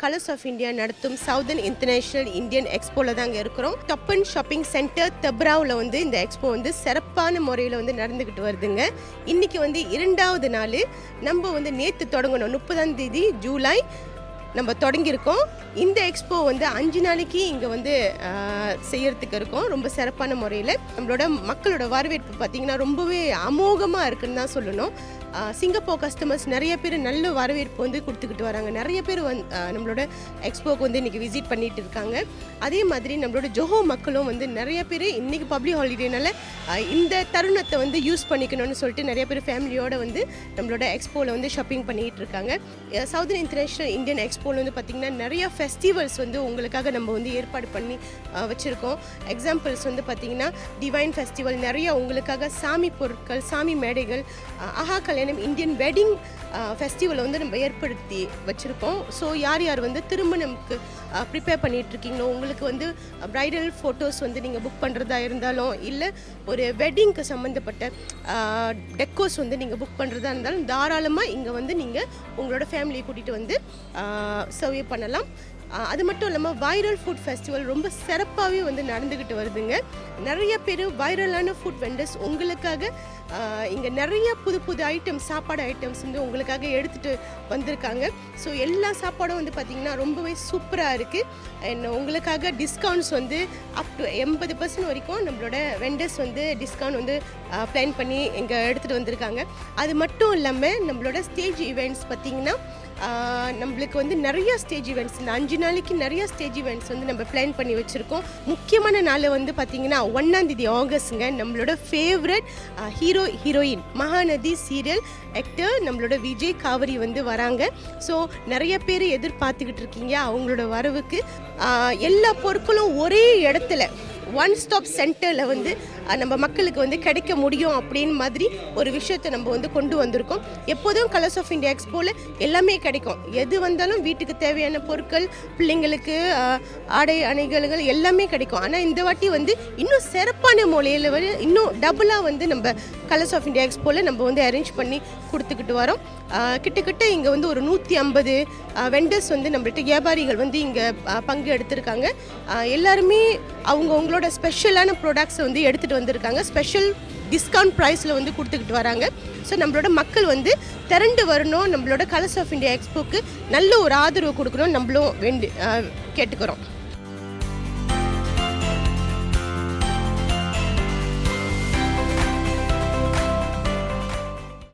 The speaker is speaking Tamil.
கலர்ஸ் ஆஃப் இந்தியா நடத்தும் சவுதர்ன் இன்டர்நேஷனல் இந்தியன் எக்ஸ்போல தாங்க இருக்கிறோம். டப்பன் ஷாப்பிங் சென்டர் தெப்ராவில் வந்து இந்த எக்ஸ்போ வந்து சிறப்பான முறையில் வந்து நடந்துக்கிட்டு வருதுங்க. இன்னைக்கு வந்து 2வது நாள். நம்ம வந்து நேற்று தொடங்கணும் 30ஆம் தேதி ஜூலை நம்ம தொடங்கியிருக்கோம். இந்த எக்ஸ்போ வந்து 5 நாளைக்கு இங்கே வந்து செய்யறதுக்கு இருக்கோம். ரொம்ப சிறப்பான முறையில் நம்மளோட மக்களோட வரவேற்பு பார்த்திங்கன்னா ரொம்பவே அமோகமாக இருக்குன்னு தான் சொல்லணும். சிங்கப்பூர் கஸ்டமர்ஸ் நிறைய பேர் நல்ல வரவேற்பு வந்து கொடுத்துக்கிட்டு வராங்க. நிறைய பேர் நம்மளோட எக்ஸ்போக்கு வந்து இன்றைக்கி விசிட் பண்ணிட்டு இருக்காங்க. அதே மாதிரி நம்மளோட ஜோஹோ மக்களும் வந்து நிறைய பேர் இன்றைக்கி பப்ளிக் ஹாலிடேனால இந்த தருணத்தை வந்து யூஸ் பண்ணிக்கணும்னு சொல்லிட்டு நிறைய பேர் ஃபேமிலியோடு வந்து நம்மளோட எக்ஸ்போவில் வந்து ஷாப்பிங் பண்ணிகிட்டு இருக்காங்க. சவுதர்ன் இன்டர்நேஷ்னல் இந்தியன் எக்ஸ்போவில் வந்து பார்த்திங்கன்னா நிறைய ஃபெஸ்டிவல்ஸ் வந்து உங்களுக்காக நம்ம வந்து ஏற்பாடு பண்ணி வச்சுருக்கோம். எக்ஸாம்பிள்ஸ் வந்து பார்த்திங்கன்னா டிவைன் ஃபெஸ்டிவல், நிறைய உங்களுக்காக சாமி பொருட்கள், சாமி மேடைகள், ஆஹா கல்யாணம் இந்தியன் வெட்டிங் ஃபெஸ்டிவலை வந்து நம்ம ஏற்படுத்தி வச்சுருக்கோம். ஸோ யார் யார் வந்து திருமணம்க்கு ப்ரிப்பேர் பண்ணிகிட்ருக்கீங்களோ, உங்களுக்கு வந்து ப்ரைடல் ஃபோட்டோஸ் வந்து நீங்கள் புக் பண்ணுறதா இருந்தாலும், இல்லை ஒரு வெட்டிங்க்கு சம்மந்தப்பட்ட டெக்கோஸ் வந்து நீங்கள் புக் பண்ணுறதா இருந்தாலும் தாராளமாக இங்கே வந்து நீங்கள் உங்களோட ஃபேமிலியை கூட்டிகிட்டு வந்து சர்வே பண்ணலாம். அது மட்டும் இல்லாமல் வைரல் ஃபுட் ஃபெஸ்டிவல் ரொம்ப சிறப்பாகவே வந்து நடந்துக்கிட்டு வருதுங்க. நிறைய பேர் வைரலான ஃபுட் வெண்டர்ஸ் உங்களுக்காக இங்கே நிறைய புது புது ஐட்டம்ஸ், சாப்பாடு ஐட்டம்ஸ் வந்து உங்களுக்காக எடுத்துகிட்டு வந்திருக்காங்க. ஸோ எல்லா சாப்பாடும் வந்து பார்த்திங்கன்னா ரொம்பவே சூப்பராக இருக்குது. உங்களுக்காக டிஸ்கவுண்ட்ஸ் வந்து அப் டு 80% வரைக்கும் நம்மளோட வெண்டர்ஸ் வந்து டிஸ்கவுண்ட் வந்து பிளான் பண்ணி இங்கே எடுத்துகிட்டு வந்திருக்காங்க. அது மட்டும் இல்லாமல் நம்மளோட ஸ்டேஜ் ஈவெண்ட்ஸ் பார்த்திங்கன்னா நம்மளுக்கு வந்து நிறைய ஸ்டேஜ் ஈவெண்ட்ஸ், இந்த 5 நாளைக்கு நிறைய ஸ்டேஜ் ஈவெண்ட்ஸ் வந்து நம்ம பிளான் பண்ணி வச்சுருக்கோம். முக்கியமான நாள் வந்து பார்த்திங்கன்னா 1ஆம் தேதி ஆகஸ்ட்டுங்க. நம்மளோட favourite heroine Mahanadi serial actor நம்மளோட விஜய் காவிரி வந்து வராங்க. ஸோ நிறைய பேர் எதிர்பார்த்துக்கிட்டு இருக்கீங்க அவங்களோட வரவுக்கு. எல்லா பொருட்களும் ஒரே இடத்துல ஒன் ஸ்டாப் சென்டரில் வந்து நம்ம மக்களுக்கு வந்து கிடைக்க முடியும் அப்படின்னு மாதிரி ஒரு விஷயத்தை நம்ம வந்து கொண்டு வந்திருக்கோம். எப்போதும் கலர்ஸ் ஆஃப் இந்தியா எக்ஸ்போவில் எல்லாமே கிடைக்கும். எது வந்தாலும் வீட்டுக்கு தேவையான பொருட்கள், பிள்ளைங்களுக்கு ஆடை அணிகள்கள் எல்லாமே கிடைக்கும். ஆனால் இந்த வாட்டி வந்து இன்னும் சிறப்பான முறையில் வந்து இன்னும் டபுளாக வந்து நம்ம கலர்ஸ் ஆஃப் இந்தியா எக்ஸ்போவில் நம்ம வந்து அரேஞ்ச் பண்ணி கொடுத்துக்கிட்டு வரோம். கிட்டத்தட்ட இங்கே வந்து ஒரு 150 வெண்டர்ஸ் வந்து நம்மள்ட்ட வியாபாரிகள் வந்து இங்கே பங்கு எடுத்திருக்காங்க. எல்லாருமே அவங்களோட ஸ்பெஷலான ப்ராடக்ட்ஸை வந்து எடுத்துகிட்டு வந்திருக்காங்க. ஸ்பெஷல் டிஸ்கவுண்ட் ப்ரைஸில் வந்து கொடுத்துக்கிட்டு வராங்க. ஸோ நம்மளோட மக்கள் வந்து திரண்டு வரணும், நம்மளோட கலர்ஸ் ஆஃப் இந்தியா எக்ஸ்போக்கு நல்ல ஒரு ஆதரவு கொடுக்கணும் நம்மளும் கேட்டுக்கிறோம்.